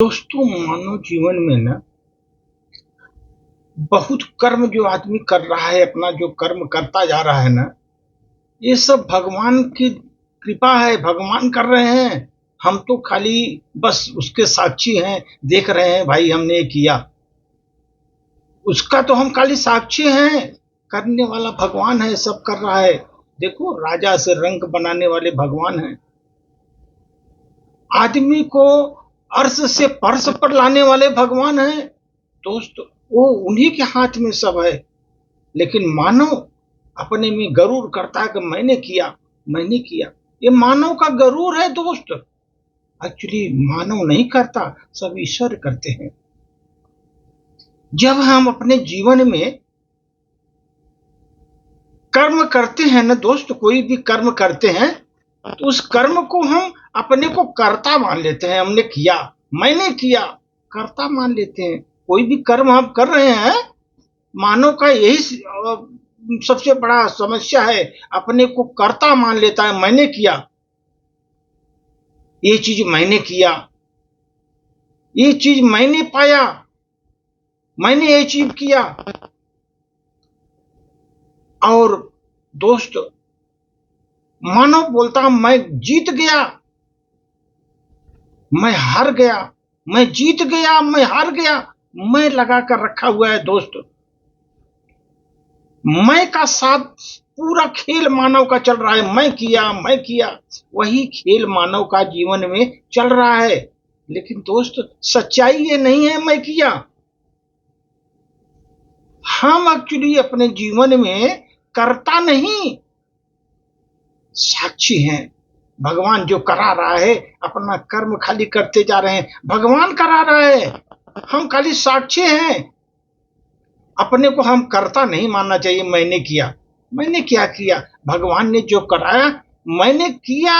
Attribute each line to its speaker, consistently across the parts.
Speaker 1: दोस्तों, मानव जीवन में ना बहुत कर्म जो आदमी कर रहा है, अपना जो कर्म करता जा रहा है ना, ये सब भगवान की कृपा है। भगवान कर रहे हैं, हम तो खाली बस उसके साक्षी हैं, देख रहे हैं भाई हमने ये किया। उसका तो हम खाली साक्षी हैं, करने वाला भगवान है, सब कर रहा है। देखो, राजा से रंक बनाने वाले भगवान हैं, आदमी को अर्श से फर्श पर लाने वाले भगवान हैं। दोस्त, वो उन्हीं के हाथ में सब है। लेकिन मानव अपने में गरूर करता है कि मैंने किया। ये मानव का गरूर है दोस्त। एक्चुअली मानव नहीं करता, सब ईश्वर करते हैं। जब हम अपने जीवन में कर्म करते हैं ना दोस्त, कोई भी कर्म करते हैं तो उस कर्म को हम अपने को कर्ता मान लेते हैं। हमने किया, मैंने किया, कर्ता मान लेते हैं। कोई भी कर्म हम कर रहे हैं, मानव का यही सबसे बड़ा समस्या है, अपने को कर्ता मान लेता है। मैंने किया, ये चीज मैंने किया, ये चीज मैंने पाया, मैंने अचीव किया। और दोस्त, मानव बोलता मैं जीत गया, मैं हार गया, मैं जीत गया, मैं हार गया। मैं लगा कर रखा हुआ है दोस्त। मैं का साथ पूरा खेल मानव का चल रहा है। मैं किया, वही खेल मानव का जीवन में चल रहा है। लेकिन दोस्त, सच्चाई ये नहीं है मैं किया। हम एक्चुअली अपने जीवन में करता नहीं, साक्षी हैं। भगवान जो करा रहा है, अपना कर्म खाली करते जा रहे हैं। भगवान करा रहा है, हम खाली साक्षी हैं। अपने को हम करता नहीं मानना चाहिए। मैंने क्या किया, भगवान ने जो कराया मैंने किया।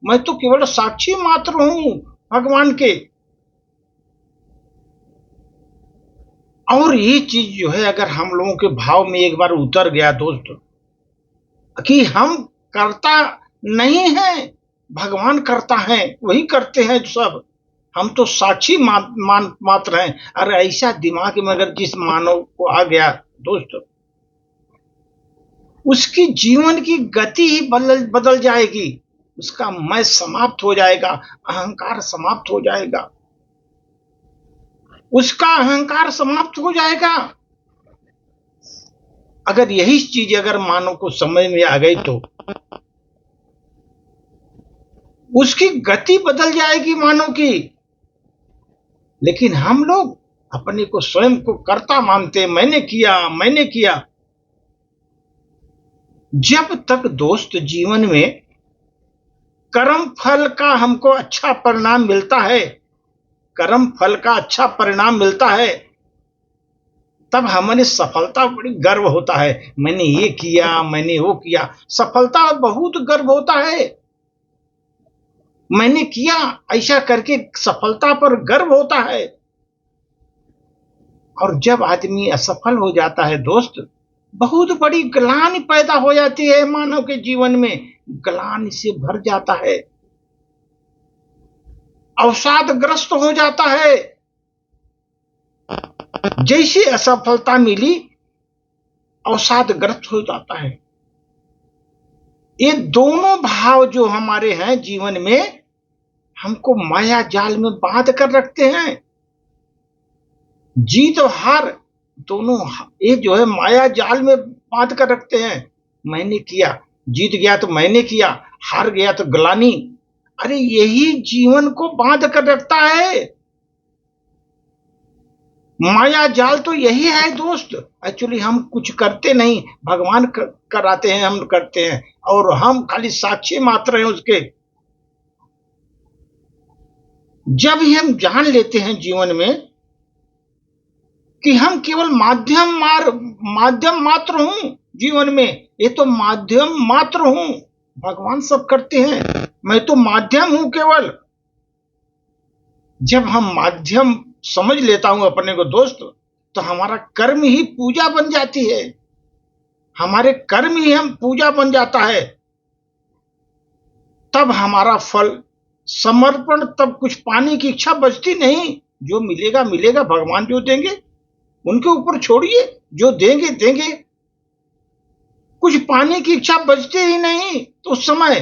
Speaker 1: मैं तो केवल साक्षी मात्र हूं भगवान के। और ये चीज जो है, अगर हम लोगों के भाव में एक बार उतर गया दोस्त, कि हम करता नहीं है, भगवान करता है, वही करते हैं सब, हम तो साक्षी मात्र हैं। अरे ऐसा दिमाग में अगर जिस मानव को आ गया दोस्त, उसकी जीवन की गति ही बदल जाएगी। उसका मैं समाप्त हो जाएगा, अहंकार समाप्त हो जाएगा, उसका अहंकार समाप्त हो जाएगा। अगर यही चीज अगर मानव को समझ में आ गई तो उसकी गति बदल जाएगी मानव की। लेकिन हम लोग अपने को स्वयं को कर्ता मानते, मैंने किया। जब तक दोस्त जीवन में कर्म फल का हमको अच्छा परिणाम मिलता है, कर्म फल का अच्छा परिणाम मिलता है, तब हमारी सफलता बड़ी गर्व होता है। मैंने ये किया, मैंने वो किया, सफलता बहुत गर्व होता है। मैंने किया, ऐसा करके सफलता पर गर्व होता है। और जब आदमी असफल हो जाता है दोस्त, बहुत बड़ी ग्लानि पैदा हो जाती है मानव के जीवन में। ग्लानि से भर जाता है, अवसादग्रस्त हो जाता है। जैसे असफलता मिली, अवसादग्रस्त हो जाता है। ये दोनों भाव जो हमारे हैं जीवन में, हमको माया जाल में बांध कर रखते हैं। जीत और हार दोनों ये जो है माया जाल में बांध कर रखते हैं। मैंने किया, जीत गया तो मैंने किया, हार गया तो ग्लानि। अरे यही जीवन को बांध कर रखता है। माया जाल तो यही है दोस्त। एक्चुअली हम कुछ करते नहीं, भगवान कराते हैं, हम करते हैं, और हम खाली साक्षी मात्र हैं उसके। जब ही हम जान लेते हैं जीवन में कि हम केवल माध्यम मात्र हूं जीवन में, ये तो माध्यम मात्र हूं, भगवान सब करते हैं, मैं तो माध्यम हूं केवल। जब हम माध्यम समझ लेता हूं अपने को दोस्त, तो हमारा कर्म ही पूजा बन जाती है। हमारे कर्म ही हम पूजा बन जाता है। तब हमारा फल समर्पण तब कुछ पाने की इच्छा बचती नहीं। जो मिलेगा मिलेगा, भगवान जो देंगे उनके ऊपर छोड़िए, जो देंगे देंगे। कुछ पाने की इच्छा बचती ही नहीं तो उस समय,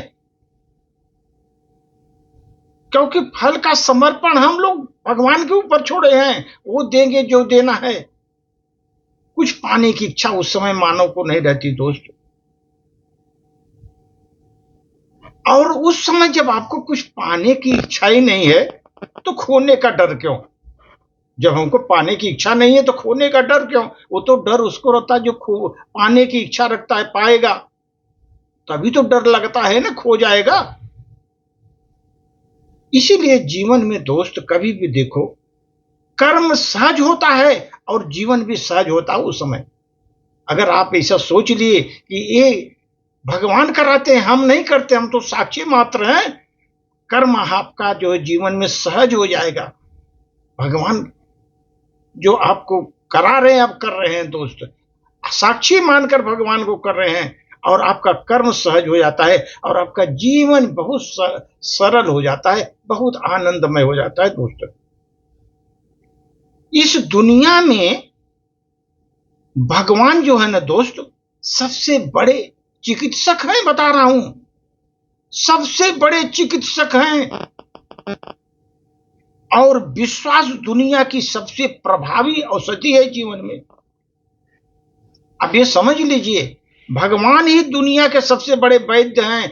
Speaker 1: क्योंकि फल का समर्पण हम लोग भगवान के ऊपर छोड़े हैं। वो देंगे जो देना है। कुछ पाने की इच्छा उस समय मानव को नहीं रहती दोस्त। और उस समय जब आपको कुछ पाने की इच्छा ही नहीं है तो खोने का डर क्यों? जब हमको पाने की इच्छा नहीं है तो खोने का डर क्यों? वो तो डर उसको रहता है जो पाने की इच्छा रखता है, पाएगा तभी तो डर लगता है ना, खो जाएगा। इसीलिए जीवन में दोस्त कभी भी देखो, कर्म सहज होता है और जीवन भी सहज होता है उस समय। अगर आप ऐसा सोच लिए कि ये भगवान कराते हैं, हम नहीं करते, हम तो साक्षी मात्र हैं, कर्म आपका जो है जीवन में सहज हो जाएगा। भगवान जो आपको करा रहे हैं, आप कर रहे हैं दोस्त, साक्षी मानकर भगवान को कर रहे हैं, और आपका कर्म सहज हो जाता है और आपका जीवन बहुत सरल हो जाता है, बहुत आनंदमय हो जाता है दोस्त। इस दुनिया में भगवान जो है ना दोस्त, सबसे बड़े चिकित्सक हैं, बता रहा हूं, सबसे बड़े चिकित्सक हैं। और विश्वास दुनिया की सबसे प्रभावी औषधि है जीवन में। अब ये समझ लीजिए, भगवान ही दुनिया के सबसे बड़े वैद्य हैं,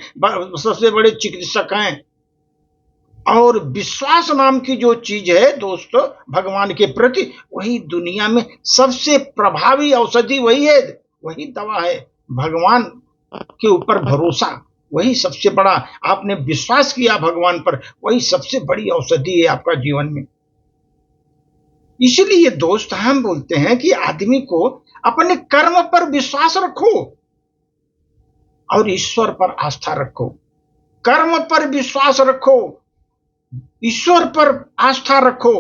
Speaker 1: सबसे बड़े चिकित्सक हैं। और विश्वास नाम की जो चीज है दोस्तों भगवान के प्रति, वही दुनिया में सबसे प्रभावी औषधि वही है, वही दवा है। भगवान के ऊपर भरोसा, वही सबसे बड़ा, आपने विश्वास किया भगवान पर, वही सबसे बड़ी औषधि है आपका जीवन में। इसलिए दोस्त हम बोलते हैं कि आदमी को अपने कर्म पर विश्वास रखो और ईश्वर पर आस्था रखो। कर्म पर विश्वास रखो, ईश्वर पर आस्था रखो।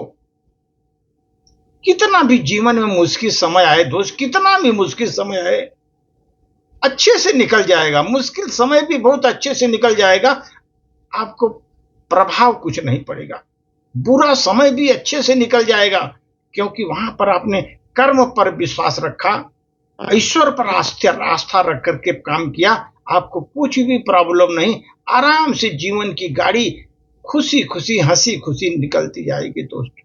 Speaker 1: कितना भी जीवन में मुश्किल समय आए दोस्त, कितना भी मुश्किल समय आए, अच्छे से निकल जाएगा। मुश्किल समय भी बहुत अच्छे से निकल जाएगा, आपको प्रभाव कुछ नहीं पड़ेगा। बुरा समय भी अच्छे से निकल जाएगा, क्योंकि वहां पर आपने कर्म पर विश्वास रखा, ईश्वर पर आस्था रख करके काम किया। आपको कुछ भी प्रॉब्लम नहीं, आराम से जीवन की गाड़ी खुशी खुशी, हंसी खुशी निकलती जाएगी दोस्त।